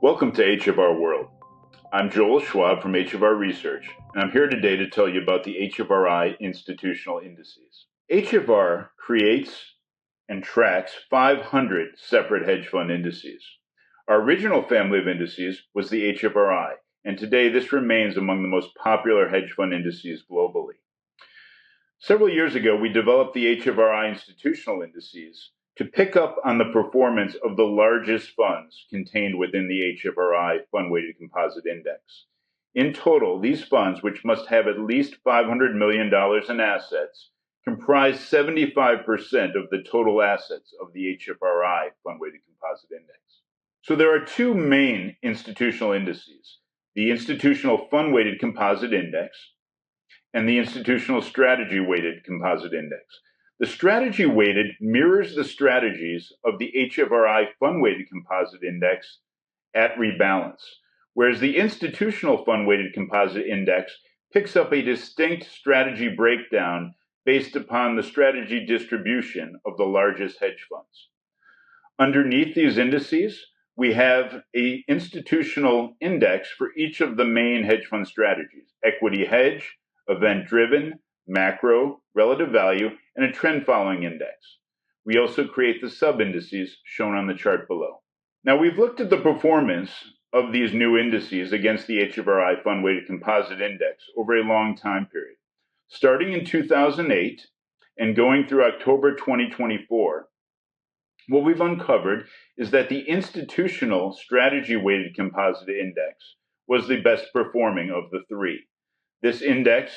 Welcome to HFR World. I'm Joel Schwab from HFR Research, and I'm here today to tell you about the HFRI Institutional Indices. HFR creates and tracks 500 separate hedge fund indices. Our original family of indices was the HFRI, and today this remains among the most popular hedge fund indices globally. Several years ago, we developed the HFRI Institutional Indices to pick up on the performance of the largest funds contained within the HFRI Fund-Weighted Composite Index. In total, these funds, which must have at least $500 million in assets, comprise 75% of the total assets of the HFRI Fund-Weighted Composite Index. So there are two main institutional indices, the Institutional Fund-Weighted Composite Index and the Institutional Strategy Weighted Composite Index. The strategy weighted mirrors the strategies of the HFRI Fund Weighted Composite Index at rebalance, whereas the Institutional Fund Weighted Composite Index picks up a distinct strategy breakdown based upon the strategy distribution of the largest hedge funds. Underneath these indices, we have an institutional index for each of the main hedge fund strategies: equity hedge, event-driven, macro, relative value, and a trend-following index. We also create the sub-indices shown on the chart below. Now, we've looked at the performance of these new indices against the HFRI Fund-Weighted Composite Index over a long time period. Starting in 2008 and going through October 2024, what we've uncovered is that the Institutional Strategy Weighted Composite Index was the best performing of the three. This index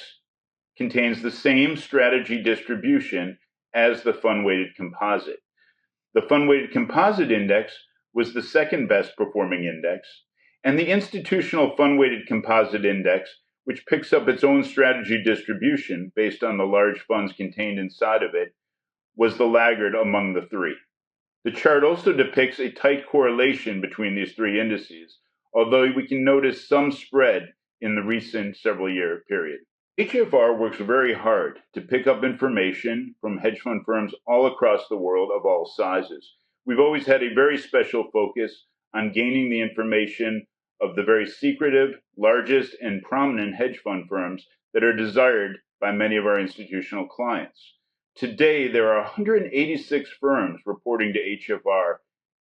contains the same strategy distribution as the fund-weighted composite. The fund-weighted composite index was the second best performing index, and the institutional fund-weighted composite index, which picks up its own strategy distribution based on the large funds contained inside of it, was the laggard among the three. The chart also depicts a tight correlation between these three indices, although we can notice some spread in the recent several-year period. HFR works very hard to pick up information from hedge fund firms all across the world of all sizes. We've always had a very special focus on gaining the information of the very secretive, largest, and prominent hedge fund firms that are desired by many of our institutional clients. Today, there are 186 firms reporting to HFR,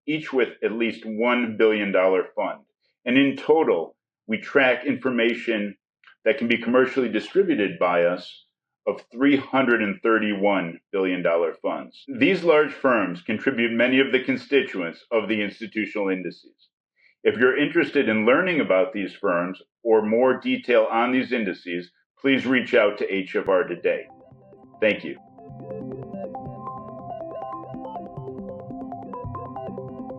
each with at least $1 billion fund. And in total, we track information that can be commercially distributed by us of $331 billion funds. These large firms contribute many of the constituents of the institutional indices. If you're interested in learning about these firms or more detail on these indices, please reach out to HFR today. Thank you.